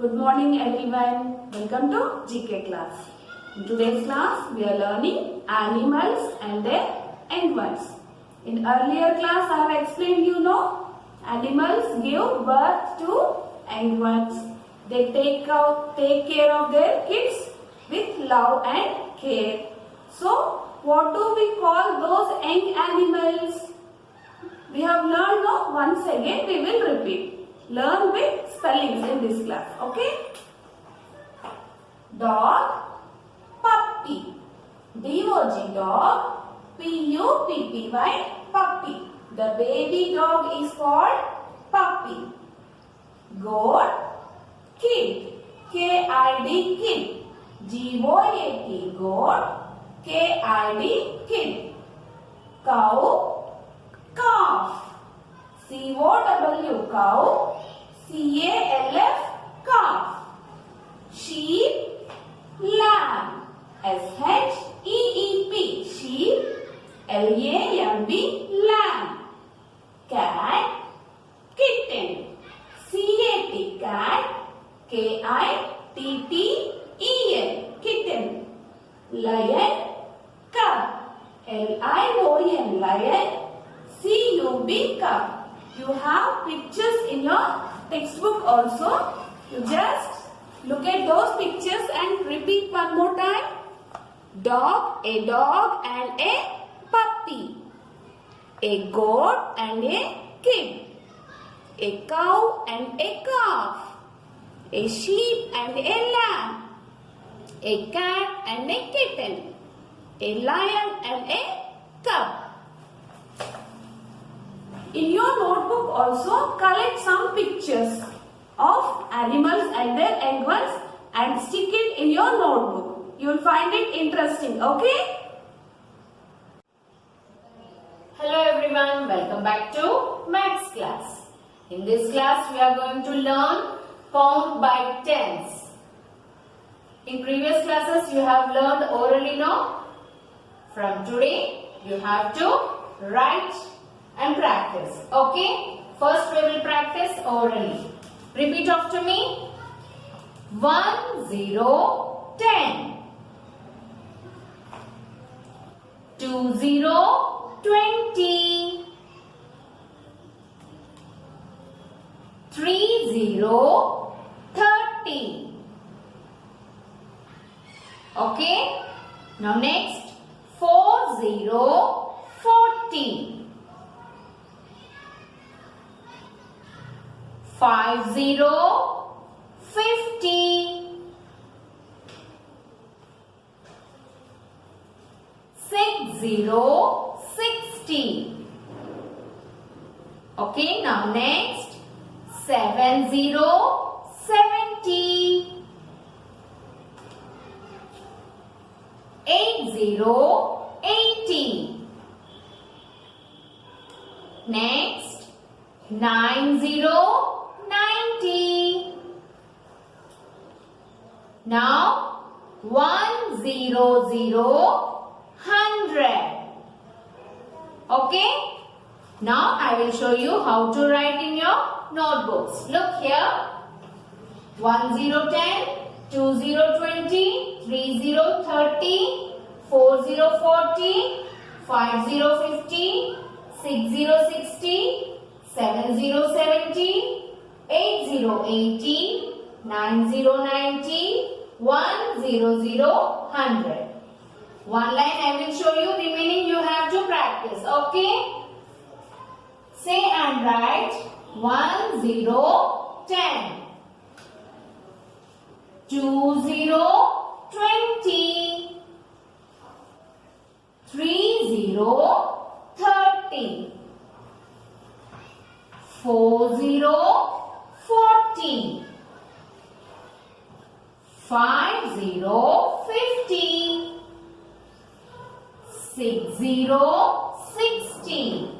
Good morning everyone. Welcome to GK class. In today's class we are learning animals and their young ones. In earlier class I have explained animals give birth to young ones. They take care of their kids with love and care. So what do we call those young animals? We have learned now. Once again we will repeat. Learn with spellings in this class. Okay? Dog, puppy. D-O-G, dog. P-U-P-P-Y, puppy. The baby dog is called puppy. Goat, kid. K-I-D, kid. G-O-A-T, goat. K-I-D, kid. Cow, calf. C-O-W, cow. C-A-L-F, calf. Sheep, lamb. S-H-E-E-P, sheep. L-A-M-B, lamb. Cat, kitten. C-A-T, cat. K-I-T-T-E-N, kitten. Lion, cub. L-I-O-N, lion. C-U-B, cub. You have pictures in your textbook also. You just look at those pictures and repeat one more time. Dog and a puppy. A goat and a kid. A cow and a calf. A sheep and a lamb. A cat and a kitten. A lion and a cub. In your notebook also collect some pictures of animals and their young ones and stick it in your notebook. You will find it interesting. Okay? Hello everyone, welcome back to Maths class. In this class we are going to learn count by tens. In previous classes you have learned orally now. From today you have to write and practice. Okay? First we will practice orally. Repeat after me. 1, 0, 10. 2, 0, 20. 3, 0, 30. Okay? Now next. 4, 0, 40. 5, 0, 50. 6, 0, 60. Okay, now next. 7, 0, 70. 8, 0, 80. Next. 9, 0, 90. Now 1, 0, 0, 100. Okay? Now I will show you how to write in your notebooks. Look here. 1, 0, 10. 2, 0, 20. 3, 0, 30. 4, 0, 40. 5, 0, 50. 6, 0, 60. 7, 0, 70. 8, 0, 80. 9, 0, 90. 1, 0, 0, 100. One line I will show you. Remaining you have to practice. Okay? Say and write 1, 0, 10. 2, 0, 20. 3, 0, 30. 4, 0, 40. 5, 0, 50. 6, 0, 60.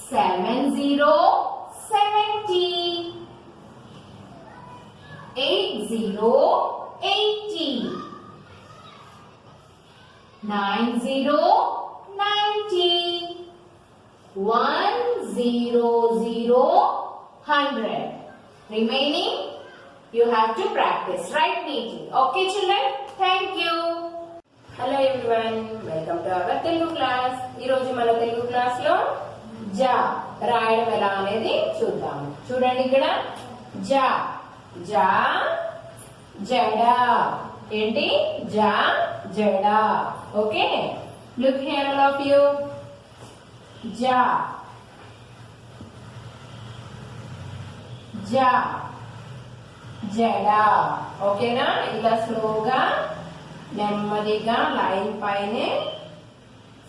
7, 0, 70. 8, 0, 80. 9, 0, 90. 1, 0, 0, 100. Remaining, you have to practice. Write neatly. Okay, children? Thank you. Hello everyone, welcome to our Telugu class. ఈ రోజు మన Telugu class లో జా రాయడం ఎలా అనేది చూద్దాం. చూడండి ఇక్కడ జా జా జడ. ఏంటి? జా జడ. Okay, look here all of you. జా జా జడ. ఓకేనా? ఇలా స్లోగా నెమ్మదిగా లైన్ పైనే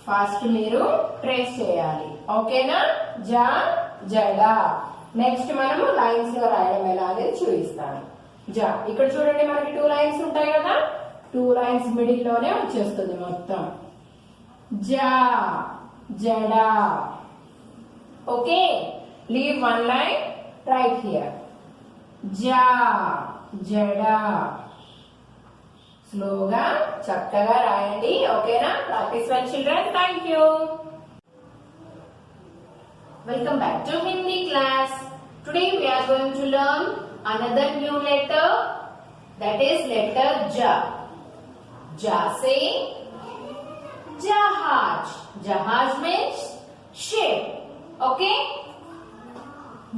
ఫాస్ట్ మీరు ట్రేస్ చేయాలి. ఓకేనా? జా జడ. నెక్స్ట్ మనము లైన్స్ లో రాయడం ఎలా అనేది చూపిస్తాను. జా ఇక్కడ చూడండి, మనకి 2 లైన్స్ ఉంటాయి కదా, 2 లైన్స్ మిడిల్ లోనే వచ్చేస్తుంది మొత్తం. జా జడ. Okay, leave 1 line right here. జా జడ. స్లోగా చక్కగా రాయండి. ఓకేనా? Practice well children. Thank you. Welcome back to Hindi class. Today we are going to learn another new letter, that is letter Ja. Ja se Jahaj. Jahaj means ship. Okay?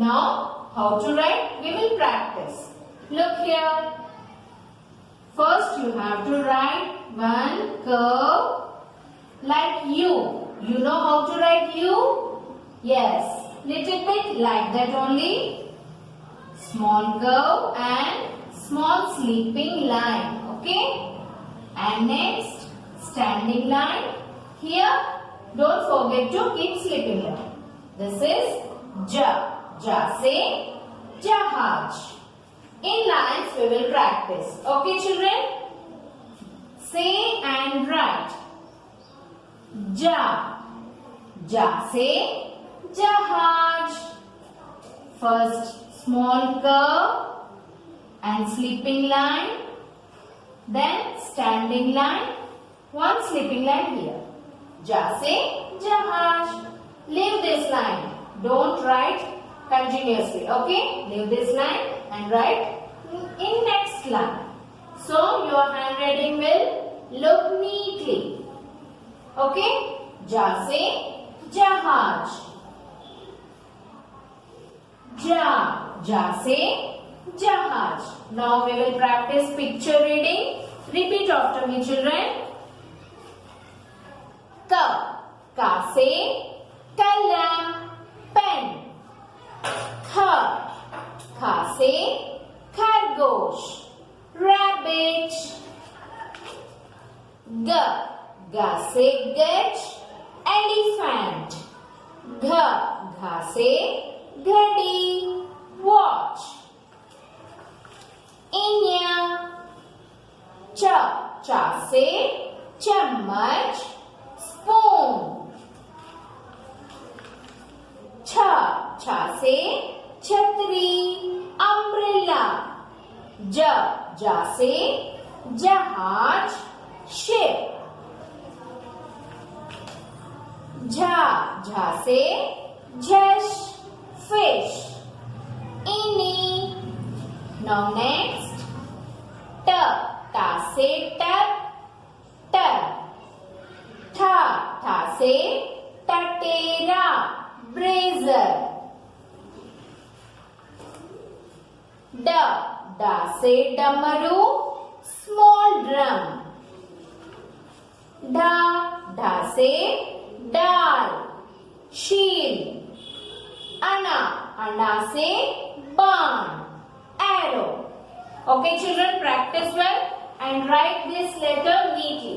Now how to write? We will practice. Look here. First you have to write one curve like U. You know how to write U? Yes, little bit like that only. Small curve and small sleeping line. Okay? And next standing line. Here don't forget to keep sleeping line. This is Ja. Ja se Jahaj. In lines we will practice. Okay children? Say and write. Ja. Ja se Jahaj. First small curve and sleeping line. Then standing line. One sleeping line here. Ja se Jahaj. Leave this line. Don't write continuously. Okay? Leave this line and write in next line. So your handwriting will look neatly. Okay? Ja se Jahaj. Ja. Ja se Jahaj. Now we will practice picture reading. Repeat after me children. Ka. Ka se kalam. Pen. Kha. Kha se khargosh. Rabbit. Ga. Ga se gaj. Elephant. Gha. Gha se ghadi. Watch. Inya. Cha. Cha se chammach. Spoon. Cha. Cha se chhatri. Umbrella. Ja. Ja se jahaj. Ship. Jha. Jha se jhash. Fish. Ini. Now next. Ta. Ta se tap. Tap. Tha. Tha se tatera. Brazier. Da. Da se damaru. Small drum. Da. Da se dal. Shield. Ana. Ana se barn. Arrow. Okay children, practice well and write this letter neatly.